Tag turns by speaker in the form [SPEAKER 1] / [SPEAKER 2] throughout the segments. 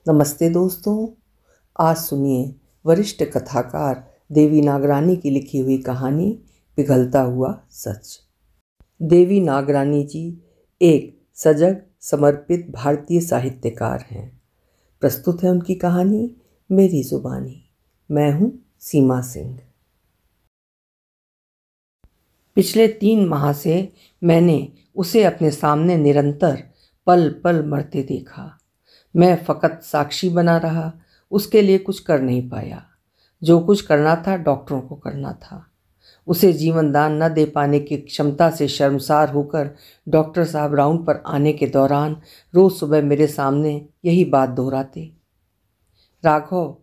[SPEAKER 1] नमस्ते दोस्तों। आज सुनिए वरिष्ठ कथाकार देवी नागरानी की लिखी हुई कहानी पिघलता हुआ सच। देवी नागरानी जी एक सजग समर्पित भारतीय साहित्यकार हैं। प्रस्तुत है उनकी कहानी मेरी जुबानी। मैं हूँ सीमा सिंह। पिछले 3 माह से मैंने उसे अपने सामने निरंतर पल पल मरते देखा। मैं फ़कत साक्षी बना रहा, उसके लिए कुछ कर नहीं पाया। जो कुछ करना था डॉक्टरों को करना था। उसे जीवन दान न दे पाने की क्षमता से शर्मसार होकर डॉक्टर साहब राउंड पर आने के दौरान रोज़ सुबह मेरे सामने यही बात दोहराते, राघव,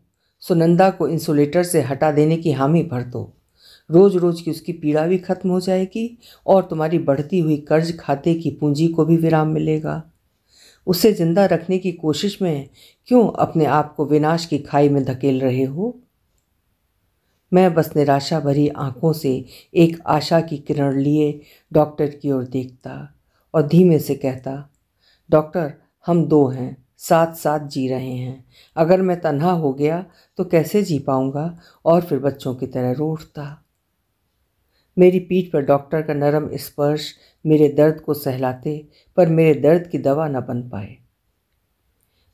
[SPEAKER 1] सुनंदा को इंसुलेटर से हटा देने की हामी भर दो। रोज़ रोज़ की उसकी पीड़ा भी खत्म हो जाएगी और तुम्हारी बढ़ती हुई कर्ज खाते की पूंजी को भी विराम मिलेगा। उसे जिंदा रखने की कोशिश में क्यों अपने आप को विनाश की खाई में धकेल रहे हो? मैं बस निराशा भरी आंखों से एक आशा की किरण लिए डॉक्टर की ओर देखता और धीमे से कहता, डॉक्टर, हम 2 हैं, साथ साथ जी रहे हैं। अगर मैं तन्हा हो गया तो कैसे जी पाऊंगा? और फिर बच्चों की तरह रो उठता। मेरी पीठ पर डॉक्टर का नरम स्पर्श मेरे दर्द को सहलाते, पर मेरे दर्द की दवा न बन पाए।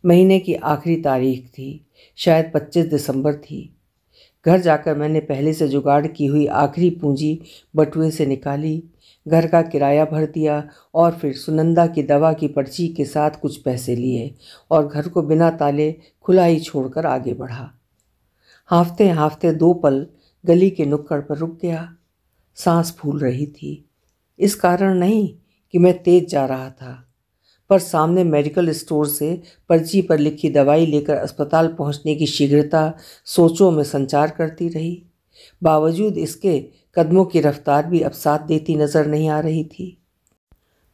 [SPEAKER 1] महीने की आखिरी तारीख थी, शायद 25 दिसंबर थी। घर जाकर मैंने पहले से जुगाड़ की हुई आखिरी पूंजी बटुए से निकाली, घर का किराया भर दिया और फिर सुनंदा की दवा की पर्ची के साथ कुछ पैसे लिए और घर को बिना ताले खुला ही छोड़कर आगे बढ़ा। हाँफते हाँफते 2 पल गली के नुक्कड़ पर रुक गया। सांस फूल रही थी, इस कारण नहीं कि मैं तेज जा रहा था, पर सामने मेडिकल स्टोर से पर्ची पर लिखी दवाई लेकर अस्पताल पहुंचने की शीघ्रता सोचों में संचार करती रही। बावजूद इसके कदमों की रफ्तार भी अब साथ देती नजर नहीं आ रही थी।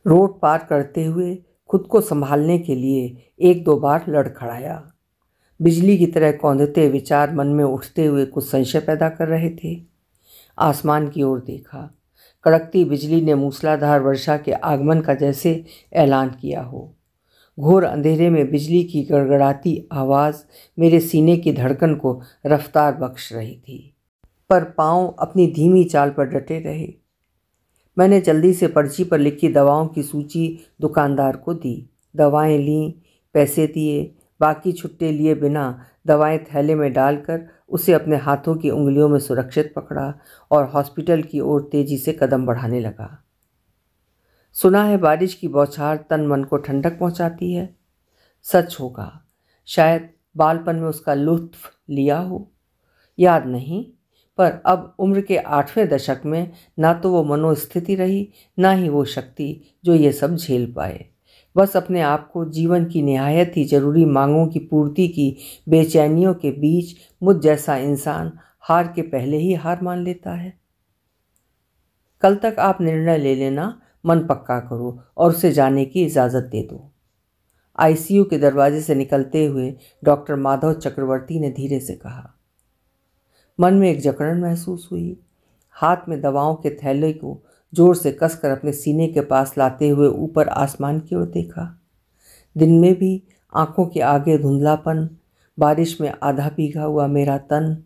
[SPEAKER 1] रोड पार करते हुए खुद को संभालने के लिए 1-2 बार लड़खड़ाया। बिजली की तरह कौंधते विचार मन में उठते हुए कुछ संशय पैदा कर रहे थे। आसमान की ओर देखा। कड़कती बिजली ने मूसलाधार वर्षा के आगमन का जैसे ऐलान किया हो। घोर अंधेरे में बिजली की गड़गड़ाती आवाज़ मेरे सीने की धड़कन को रफ्तार बख्श रही थी, पर पांव अपनी धीमी चाल पर डटे रहे। मैंने जल्दी से पर्ची पर लिखी दवाओं की सूची दुकानदार को दी। दवाएं लीं, पैसे दिए, बाकी छुट्टे लिए बिना दवाएं थैले में डालकर उसे अपने हाथों की उंगलियों में सुरक्षित पकड़ा और हॉस्पिटल की ओर तेजी से कदम बढ़ाने लगा। सुना है बारिश की बौछार तन मन को ठंडक पहुंचाती है। सच होगा, शायद बालपन में उसका लुत्फ लिया हो, याद नहीं, पर अब उम्र के 8वें दशक में ना तो वो मनोस्थिति रही, ना ही वो शक्ति जो ये सब झेल पाए। बस अपने आप को जीवन की निहायत ही जरूरी मांगों की पूर्ति की बेचैनियों के बीच मुझ जैसा इंसान हार के पहले ही हार मान लेता है। कल तक आप निर्णय ले लेना, मन पक्का करो और उसे जाने की इजाज़त दे दो। आईसीयू के दरवाजे से निकलते हुए डॉक्टर माधव चक्रवर्ती ने धीरे से कहा। मन में एक जकड़न महसूस हुई। हाथ में दवाओं के थैले को जोर से कसकर अपने सीने के पास लाते हुए ऊपर आसमान की ओर देखा। दिन में भी आंखों के आगे धुंधलापन, बारिश में आधा भीगा हुआ मेरा तन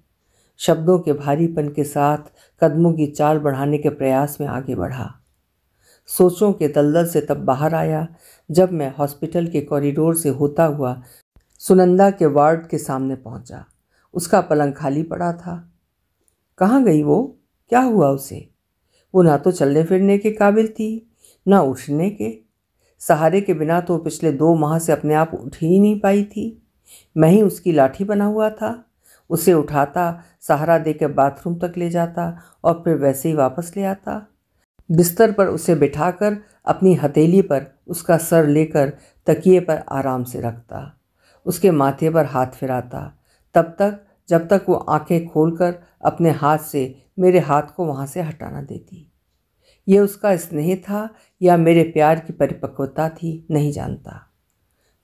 [SPEAKER 1] शब्दों के भारीपन के साथ कदमों की चाल बढ़ाने के प्रयास में आगे बढ़ा। सोचों के दलदल से तब बाहर आया जब मैं हॉस्पिटल के कॉरिडोर से होता हुआ सुनंदा के वार्ड के सामने पहुंचा। उसका पलंग खाली पड़ा था। कहाँ गई वो? क्या हुआ उसे? वो ना तो चलने फिरने के काबिल थी, ना उठने के। सहारे के बिना तो पिछले 2 माह से अपने आप उठ ही नहीं पाई थी। मैं ही उसकी लाठी बना हुआ था। उसे उठाता, सहारा देकर बाथरूम तक ले जाता और फिर वैसे ही वापस ले आता। बिस्तर पर उसे बिठाकर अपनी हथेली पर उसका सर लेकर तकिए पर आराम से रखता, उसके माथे पर हाथ फिराता, तब तक जब तक वो आंखें खोलकर अपने हाथ से मेरे हाथ को वहाँ से हटा न देती। ये उसका स्नेह था या मेरे प्यार की परिपक्वता थी, नहीं जानता,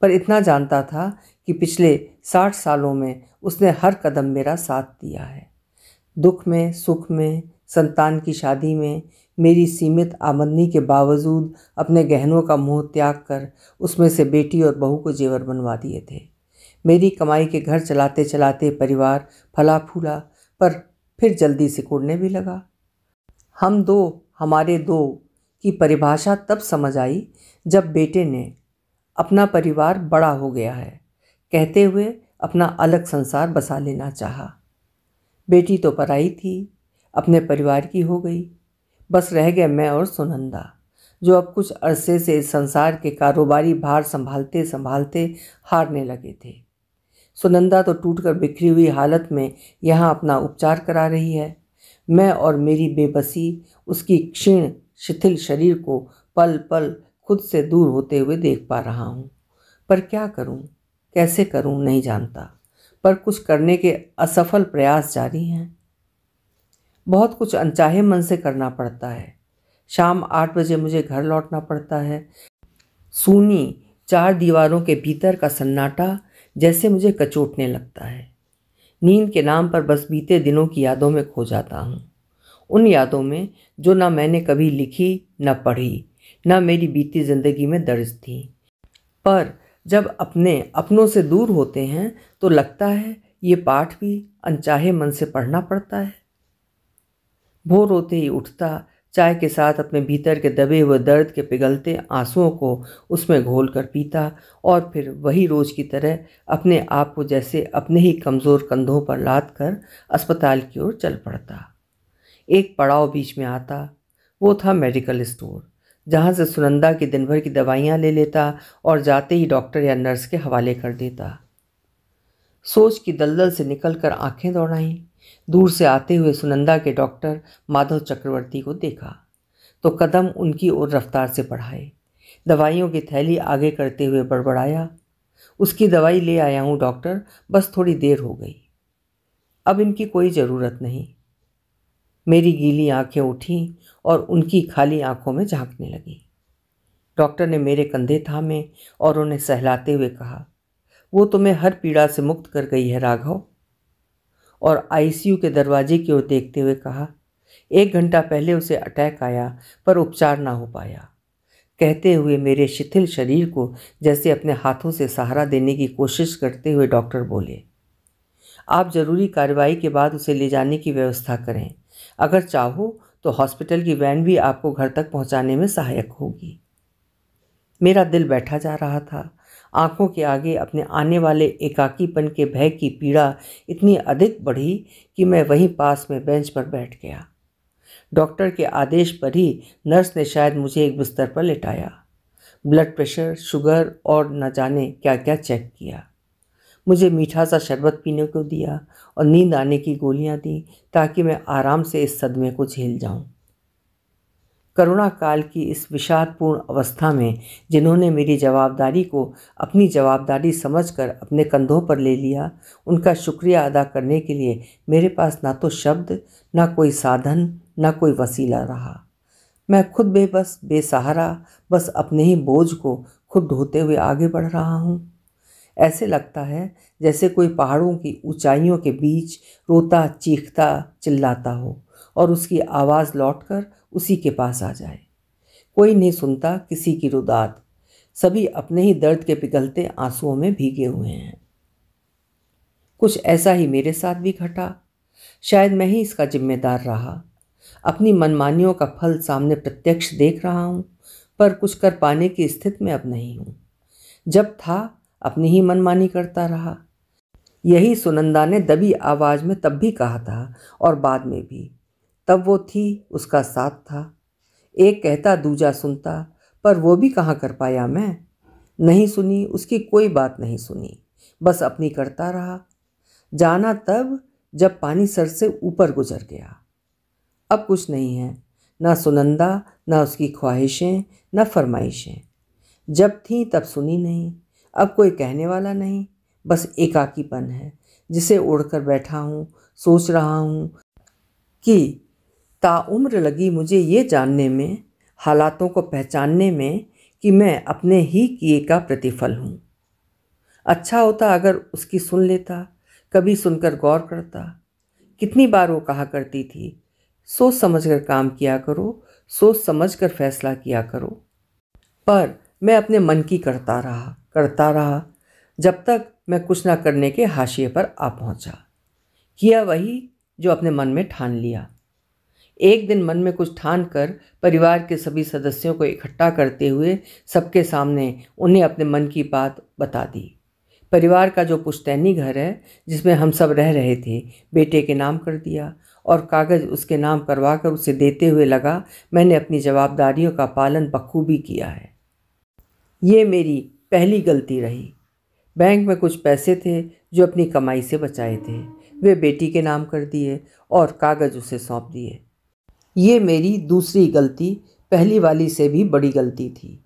[SPEAKER 1] पर इतना जानता था कि पिछले 60 सालों में उसने हर कदम मेरा साथ दिया है। दुख में, सुख में, संतान की शादी में मेरी सीमित आमदनी के बावजूद अपने गहनों का मोह त्याग कर उसमें से बेटी और बहू को जेवर बनवा दिए थे। मेरी कमाई के घर चलाते चलाते परिवार फला फूला, पर फिर जल्दी सिकुड़ने भी लगा। हमारे दो की परिभाषा तब समझ आई जब बेटे ने अपना परिवार बड़ा हो गया है कहते हुए अपना अलग संसार बसा लेना चाहा। बेटी तो पराई थी, अपने परिवार की हो गई। बस रह गए मैं और सुनंदा, जो अब कुछ अरसे से इस संसार के कारोबारी भार संभालते संभालते हारने लगे थे। सुनंदा तो टूटकर बिखरी हुई हालत में यहाँ अपना उपचार करा रही है। मैं और मेरी बेबसी उसकी क्षीण शिथिल शरीर को पल पल खुद से दूर होते हुए देख पा रहा हूँ। पर क्या करूँ, कैसे करूँ नहीं जानता, पर कुछ करने के असफल प्रयास जारी हैं। बहुत कुछ अनचाहे मन से करना पड़ता है। शाम 8 बजे मुझे घर लौटना पड़ता है। सूनी 4 दीवारों के भीतर का सन्नाटा जैसे मुझे कचोटने लगता है। नींद के नाम पर बस बीते दिनों की यादों में खो जाता हूँ, उन यादों में जो न मैंने कभी लिखी, न पढ़ी, न मेरी बीती जिंदगी में दर्ज थी। पर जब अपने अपनों से दूर होते हैं तो लगता है ये पाठ भी अनचाहे मन से पढ़ना पड़ता है। भोर होते ही उठता, चाय के साथ अपने भीतर के दबे हुए दर्द के पिघलते आंसुओं को उसमें घोल कर पीता और फिर वही रोज की तरह अपने आप को जैसे अपने ही कमज़ोर कंधों पर लाद कर अस्पताल की ओर चल पड़ता। एक पड़ाव बीच में आता, वो था मेडिकल स्टोर, जहाँ से सुनंदा की दिन भर की दवाइयाँ ले लेता और जाते ही डॉक्टर या नर्स के हवाले कर देता। सोच की दलदल से निकलकर आंखें दौड़ाईं। दूर से आते हुए सुनंदा के डॉक्टर माधव चक्रवर्ती को देखा तो कदम उनकी ओर रफ्तार से बढ़ाए। दवाइयों की थैली आगे करते हुए बड़बड़ाया, उसकी दवाई ले आया हूँ डॉक्टर, बस थोड़ी देर हो गई। अब इनकी कोई ज़रूरत नहीं। मेरी गीली आंखें उठीं और उनकी खाली आंखों में झांकने लगी। डॉक्टर ने मेरे कंधे थामे और उन्हें सहलाते हुए कहा, वो तुम्हें हर पीड़ा से मुक्त कर गई है राघव। और आईसीयू के दरवाजे की ओर देखते हुए कहा, 1 घंटा पहले उसे अटैक आया पर उपचार ना हो पाया। कहते हुए मेरे शिथिल शरीर को जैसे अपने हाथों से सहारा देने की कोशिश करते हुए डॉक्टर बोले, आप जरूरी कार्रवाई के बाद उसे ले जाने की व्यवस्था करें। अगर चाहो तो हॉस्पिटल की वैन भी आपको घर तक पहुंचाने में सहायक होगी। मेरा दिल बैठा जा रहा था। आंखों के आगे अपने आने वाले एकाकीपन के भय की पीड़ा इतनी अधिक बढ़ी कि मैं वहीं पास में बेंच पर बैठ गया। डॉक्टर के आदेश पर ही नर्स ने शायद मुझे एक बिस्तर पर लेटाया। ब्लड प्रेशर, शुगर और न जाने क्या क्या चेक किया। मुझे मीठा सा शरबत पीने को दिया और नींद आने की गोलियां दी ताकि मैं आराम से इस सदमे को झेल जाऊं। करुणा काल की इस विषादपूर्ण अवस्था में जिन्होंने मेरी जवाबदारी को अपनी जवाबदारी समझकर अपने कंधों पर ले लिया, उनका शुक्रिया अदा करने के लिए मेरे पास ना तो शब्द, ना कोई साधन, ना कोई वसीला रहा। मैं खुद बेबस, बेसहारा, बस अपने ही बोझ को खुद ढोते हुए आगे बढ़ रहा हूँ। ऐसे लगता है जैसे कोई पहाड़ों की ऊंचाइयों के बीच रोता, चीखता, चिल्लाता हो और उसकी आवाज़ लौटकर उसी के पास आ जाए। कोई नहीं सुनता किसी की रुदात, सभी अपने ही दर्द के पिघलते आंसुओं में भीगे हुए हैं। कुछ ऐसा ही मेरे साथ भी घटा। शायद मैं ही इसका जिम्मेदार रहा। अपनी मनमानियों का फल सामने प्रत्यक्ष देख रहा हूँ, पर कुछ कर पाने की स्थिति में अब नहीं हूँ। जब था अपनी ही मनमानी करता रहा। यही सुनंदा ने दबी आवाज़ में तब भी कहा था और बाद में भी। तब वो थी, उसका साथ था। एक कहता दूजा सुनता, पर वो भी कहाँ कर पाया मैं। नहीं सुनी, उसकी कोई बात नहीं सुनी, बस अपनी करता रहा। जाना तब जब पानी सर से ऊपर गुजर गया। अब कुछ नहीं है, ना सुनंदा, ना उसकी ख्वाहिशें, ना फरमाइशें। जब थी तब सुनी नहीं। अब कोई कहने वाला नहीं, बस एकाकीपन है जिसे ओढ़कर बैठा हूँ। सोच रहा हूँ कि ताउम्र लगी मुझे ये जानने में, हालातों को पहचानने में कि मैं अपने ही किए का प्रतिफल हूँ। अच्छा होता अगर उसकी सुन लेता, कभी सुनकर गौर करता। कितनी बार वो कहा करती थी, सोच समझकर काम किया करो, सोच समझकर फैसला किया करो। पर मैं अपने मन की करता रहा, जब तक मैं कुछ न करने के हाशिए पर आ पहुंचा। किया वही जो अपने मन में ठान लिया। एक दिन मन में कुछ ठान कर परिवार के सभी सदस्यों को इकट्ठा करते हुए सबके सामने उन्हें अपने मन की बात बता दी। परिवार का जो पुश्तैनी घर है जिसमें हम सब रह रहे थे, बेटे के नाम कर दिया और कागज़ उसके नाम करवा कर उसे देते हुए लगा, मैंने अपनी जवाबदारियों का पालन बखूबी किया है। ये मेरी पहली गलती रही। बैंक में कुछ पैसे थे जो अपनी कमाई से बचाए थे, वे बेटी के नाम कर दिए और कागज़ उसे सौंप दिए। ये मेरी दूसरी गलती पहली वाली से भी बड़ी गलती थी।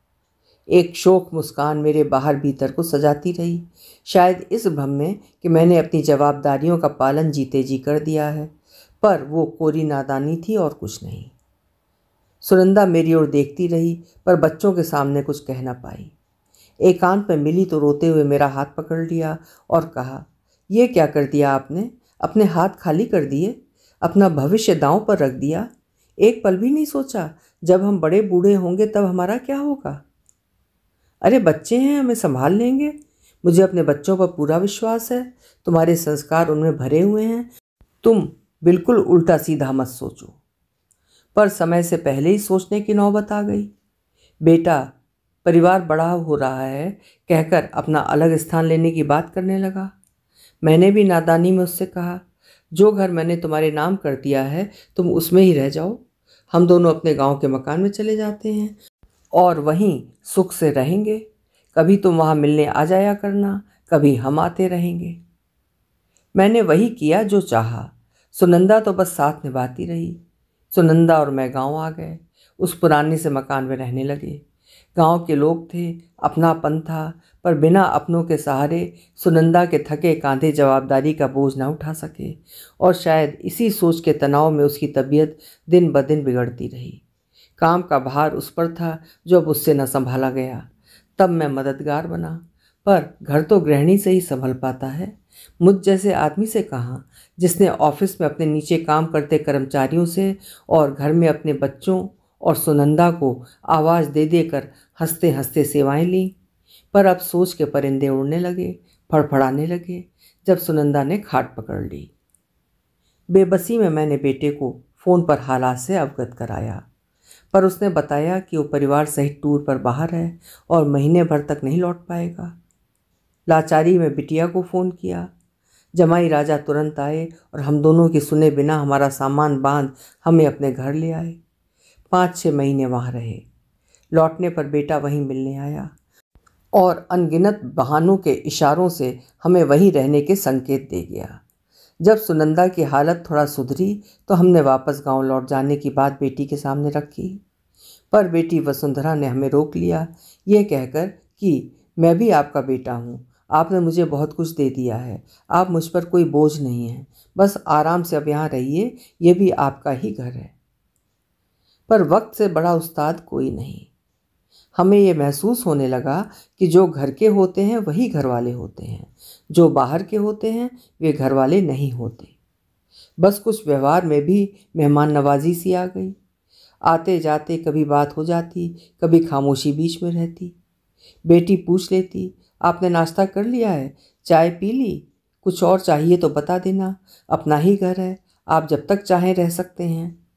[SPEAKER 1] एक शोक मुस्कान मेरे बाहर भीतर को सजाती रही, शायद इस भ्रम में कि मैंने अपनी जवाबदारियों का पालन जीते जी कर दिया है, पर वो कोरी नादानी थी और कुछ नहीं। सुनंदा मेरी ओर देखती रही पर बच्चों के सामने कुछ कह न पाई। एकांत में मिली तो रोते हुए मेरा हाथ पकड़ लिया और कहा, ये क्या कर दिया आपने? अपने हाथ खाली कर दिए, अपना भविष्य दांव पर रख दिया। एक पल भी नहीं सोचा जब हम बड़े बूढ़े होंगे तब हमारा क्या होगा? अरे बच्चे हैं, हमें संभाल लेंगे। मुझे अपने बच्चों पर पूरा विश्वास है, तुम्हारे संस्कार उनमें भरे हुए हैं। तुम बिल्कुल उल्टा सीधा मत सोचो। पर समय से पहले ही सोचने की नौबत आ गई। बेटा परिवार बड़ा हो रहा है कहकर अपना अलग स्थान लेने की बात करने लगा। मैंने भी नादानी में उससे कहा, जो घर मैंने तुम्हारे नाम कर दिया है तुम उसमें ही रह जाओ। हम दोनों अपने गांव के मकान में चले जाते हैं और वहीं सुख से रहेंगे। कभी तुम वहाँ मिलने आ जाया करना, कभी हम आते रहेंगे। मैंने वही किया जो चाहा। सुनंदा तो बस साथ निभाती रही। सुनंदा और मैं गांव आ गए। उस पुराने से मकान में रहने लगे। गांव के लोग थे, अपनापन था, पर बिना अपनों के सहारे सुनंदा के थके कांधे जवाबदारी का बोझ न उठा सके और शायद इसी सोच के तनाव में उसकी तबीयत दिन ब दिन बिगड़ती रही। काम का भार उस पर था जो अब उससे न संभाला गया। तब मैं मददगार बना, पर घर तो गृहिणी से ही संभल पाता है, मुझ जैसे आदमी से कहाँ, जिसने ऑफिस में अपने नीचे काम करते कर्मचारियों से और घर में अपने बच्चों और सुनंदा को आवाज़ दे देकर हंसते हंसते सेवाएं ली। पर अब सोच के परिंदे उड़ने लगे, फड़फड़ाने लगे जब सुनंदा ने खाट पकड़ ली। बेबसी में मैंने बेटे को फ़ोन पर हालात से अवगत कराया, पर उसने बताया कि वो परिवार सहित टूर पर बाहर है और महीने भर तक नहीं लौट पाएगा। लाचारी में बिटिया को फ़ोन किया। जमाई राजा तुरंत आए और हम दोनों की सुने बिना हमारा सामान बांध हमें अपने घर ले आए। 5-6 महीने वहाँ रहे। लौटने पर बेटा वहीं मिलने आया और अनगिनत बहानों के इशारों से हमें वहीं रहने के संकेत दे गया। जब सुनंदा की हालत थोड़ा सुधरी तो हमने वापस गांव लौट जाने की बात बेटी के सामने रखी, पर बेटी वसुंधरा ने हमें रोक लिया, ये कहकर कि मैं भी आपका बेटा हूँ, आपने मुझे बहुत कुछ दे दिया है, आप मुझ पर कोई बोझ नहीं है, बस आराम से अब यहाँ रहिए, ये भी आपका ही घर है। पर वक्त से बड़ा उस्ताद कोई नहीं। हमें ये महसूस होने लगा कि जो घर के होते हैं वही घर वाले होते हैं, जो बाहर के होते हैं वे घर वाले नहीं होते। बस कुछ व्यवहार में भी मेहमान नवाजी सी आ गई। आते जाते कभी बात हो जाती, कभी खामोशी बीच में रहती। बेटी पूछ लेती, आपने नाश्ता कर लिया है, चाय पी ली, कुछ और चाहिए तो बता देना, अपना ही घर है, आप जब तक चाहें रह सकते हैं।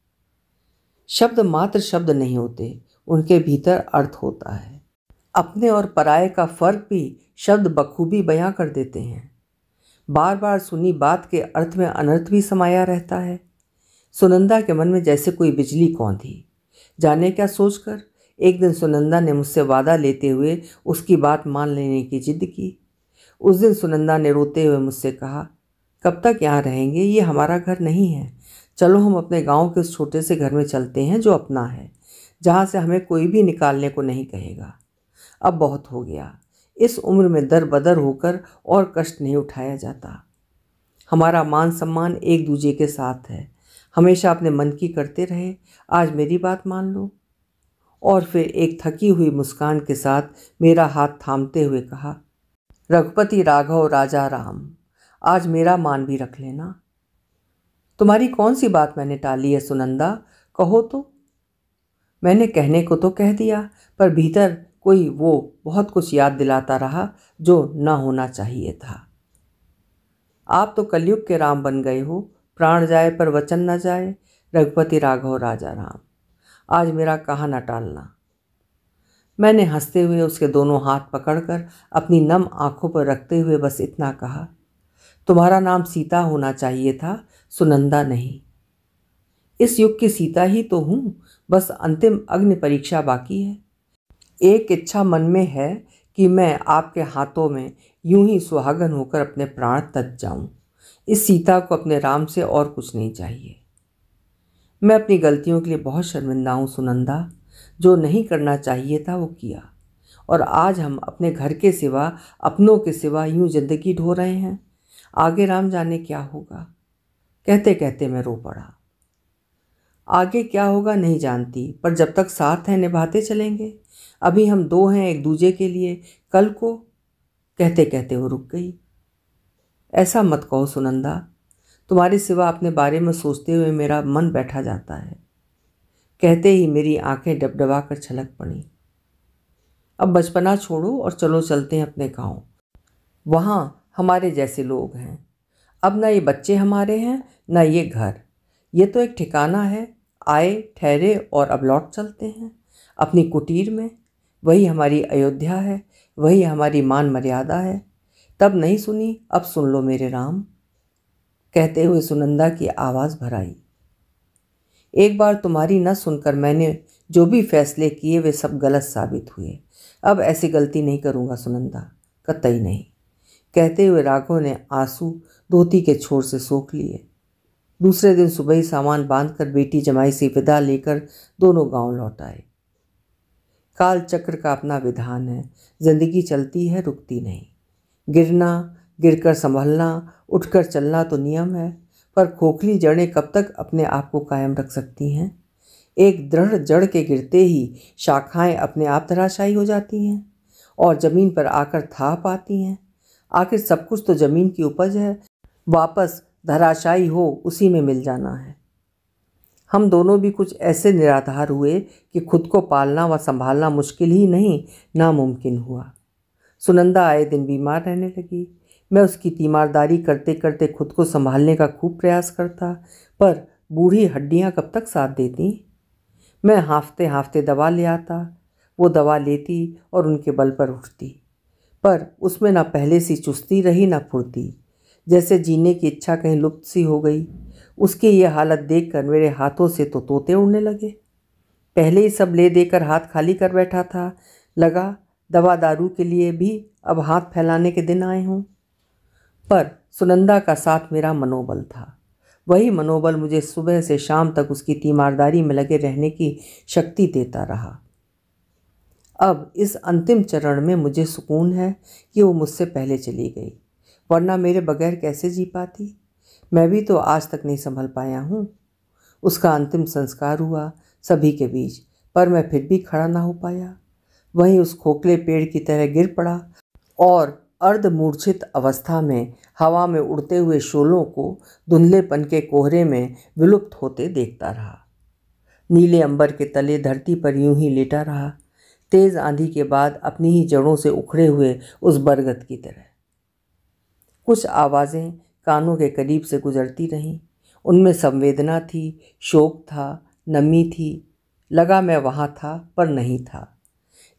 [SPEAKER 1] शब्द मात्र शब्द नहीं होते, उनके भीतर अर्थ होता है। अपने और पराये का फर्क भी शब्द बखूबी बयां कर देते हैं। बार बार सुनी बात के अर्थ में अनर्थ भी समाया रहता है। सुनंदा के मन में जैसे कोई बिजली कौंधी। जाने क्या सोचकर एक दिन सुनंदा ने मुझसे वादा लेते हुए उसकी बात मान लेने की जिद की। उस दिन सुनंदा ने रोते हुए मुझसे कहा, कब तक यहाँ रहेंगे, ये हमारा घर नहीं है, चलो हम अपने गांव के उस छोटे से घर में चलते हैं जो अपना है, जहाँ से हमें कोई भी निकालने को नहीं कहेगा। अब बहुत हो गया, इस उम्र में दर बदर होकर और कष्ट नहीं उठाया जाता। हमारा मान सम्मान एक दूजे के साथ है, हमेशा अपने मन की करते रहे, आज मेरी बात मान लो। और फिर एक थकी हुई मुस्कान के साथ मेरा हाथ थामते हुए कहा, रघुपति राघव राजा राम, आज मेरा मान भी रख लेना। तुम्हारी कौन सी बात मैंने टाली है सुनंदा, कहो तो। मैंने कहने को तो कह दिया, पर भीतर कोई वो बहुत कुछ याद दिलाता रहा जो न होना चाहिए था। आप तो कलयुग के राम बन गए हो, प्राण जाए पर वचन न जाए, रघुपति राघव राजा राम। आज मेरा कहा न टालना। मैंने हंसते हुए उसके दोनों हाथ पकड़कर अपनी नम आंखों पर रखते हुए बस इतना कहा, तुम्हारा नाम सीता होना चाहिए था, सुनंदा नहीं। इस युग की सीता ही तो हूँ, बस अंतिम अग्नि परीक्षा बाकी है। एक इच्छा मन में है कि मैं आपके हाथों में यूं ही सुहागन होकर अपने प्राण तज जाऊं। इस सीता को अपने राम से और कुछ नहीं चाहिए। मैं अपनी गलतियों के लिए बहुत शर्मिंदा हूँ सुनंदा। जो नहीं करना चाहिए था वो किया, और आज हम अपने घर के सिवा, अपनों के सिवा यूं जिंदगी ढो रहे हैं। आगे राम जाने क्या होगा। कहते कहते मैं रो पड़ा। आगे क्या होगा नहीं जानती, पर जब तक साथ हैं निभाते चलेंगे। अभी हम दो हैं एक दूजे के लिए, कल को। कहते कहते वो रुक गई। ऐसा मत कहो सुनंदा, तुम्हारे सिवा अपने बारे में सोचते हुए मेरा मन बैठा जाता है। कहते ही मेरी आंखें डबडबा कर छलक पड़ी। अब बचपना छोड़ो और चलो चलते हैं अपने गांव। वहाँ हमारे जैसे लोग हैं। अब ना ये बच्चे हमारे हैं, ना ये घर। ये तो एक ठिकाना है। आए, ठहरे और अब लौट चलते हैं अपनी कुटीर में। वही हमारी अयोध्या है, वही हमारी मान मर्यादा है। तब नहीं सुनी, अब सुन लो मेरे राम। कहते हुए सुनंदा की आवाज़ भर आई। एक बार तुम्हारी न सुनकर मैंने जो भी फैसले किए वे सब गलत साबित हुए। अब ऐसी गलती नहीं करूँगा सुनंदा, कतई नहीं। कहते हुए राघव ने आंसू धोती के छोर से सोख लिए। दूसरे दिन सुबह ही सामान बांधकर बेटी जमाई से विदा लेकर दोनों गांव लौट आए। काल चक्र का अपना विधान है, जिंदगी चलती है, रुकती नहीं। गिरना, गिरकर संभलना, उठकर चलना तो नियम है, पर खोखली जड़ें कब तक अपने आप को कायम रख सकती हैं। एक दृढ़ जड़ के गिरते ही शाखाएं अपने आप धराशायी हो जाती हैं और ज़मीन पर आकर था पाती हैं। आखिर सब कुछ तो ज़मीन की उपज है, वापस धराशायी हो उसी में मिल जाना है। हम दोनों भी कुछ ऐसे निराधार हुए कि खुद को पालना व संभालना मुश्किल ही नहीं, नामुमकिन हुआ। सुनंदा आए दिन बीमार रहने लगी। मैं उसकी तीमारदारी करते करते खुद को संभालने का खूब प्रयास करता, पर बूढ़ी हड्डियां कब तक साथ देती। मैं हाँफते हाँफते दवा ले आता, वो दवा लेती और उनके बल पर उठती, पर उसमें ना पहले सी चुस्ती रही ना फुर्ती, जैसे जीने की इच्छा कहीं लुप्त सी हो गई। उसकी ये हालत देखकर मेरे हाथों से तो तोते उड़ने लगे। पहले ही सब ले देकर हाथ खाली कर बैठा था, लगा दवा दारू के लिए भी अब हाथ फैलाने के दिन आए हों। पर सुनंदा का साथ मेरा मनोबल था। वही मनोबल मुझे सुबह से शाम तक उसकी तीमारदारी में लगे रहने की शक्ति देता रहा। अब इस अंतिम चरण में मुझे सुकून है कि वो मुझसे पहले चली गई, वरना मेरे बगैर कैसे जी पाती। मैं भी तो आज तक नहीं संभल पाया हूँ। उसका अंतिम संस्कार हुआ सभी के बीच, पर मैं फिर भी खड़ा ना हो पाया। वहीं उस खोखले पेड़ की तरह गिर पड़ा और अर्धमूर्छित अवस्था में हवा में उड़ते हुए शोलों को धुंधलेपन के कोहरे में विलुप्त होते देखता रहा। नीले अंबर के तले धरती पर यूं ही लेटा रहा, तेज आंधी के बाद अपनी ही जड़ों से उखड़े हुए उस बरगद की तरह। कुछ आवाज़ें कानों के करीब से गुजरती रहीं। उनमें संवेदना थी, शोक था, नमी थी। लगा मैं वहाँ था, पर नहीं था।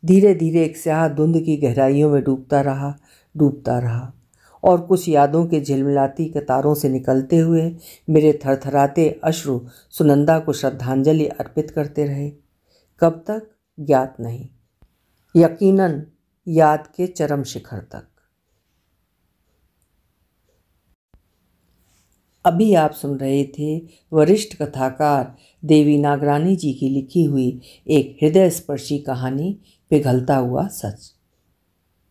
[SPEAKER 1] धीरे धीरे एक स्याह धुंध की गहराइयों में डूबता रहा और कुछ यादों के झिलमिलाती कतारों से निकलते हुए मेरे थरथराते अश्रु सुनंदा को श्रद्धांजलि अर्पित करते रहे। कब तक ज्ञात नहीं, यकीनन याद के चरम शिखर तक। अभी आप सुन रहे थे वरिष्ठ कथाकार देवी नागरानी जी की लिखी हुई एक हृदय स्पर्शी कहानी पिघलता हुआ सच।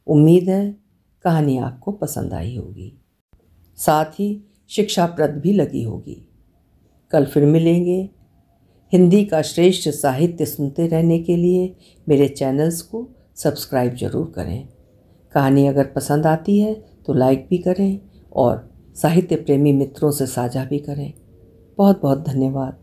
[SPEAKER 1] उम्मीद है कहानी आपको पसंद आई होगी, साथ ही शिक्षाप्रद भी लगी होगी। कल फिर मिलेंगे। हिंदी का श्रेष्ठ साहित्य सुनते रहने के लिए मेरे चैनल्स को सब्सक्राइब ज़रूर करें। कहानी अगर पसंद आती है तो लाइक भी करें और साहित्य प्रेमी मित्रों से साझा भी करें। बहुत बहुत धन्यवाद।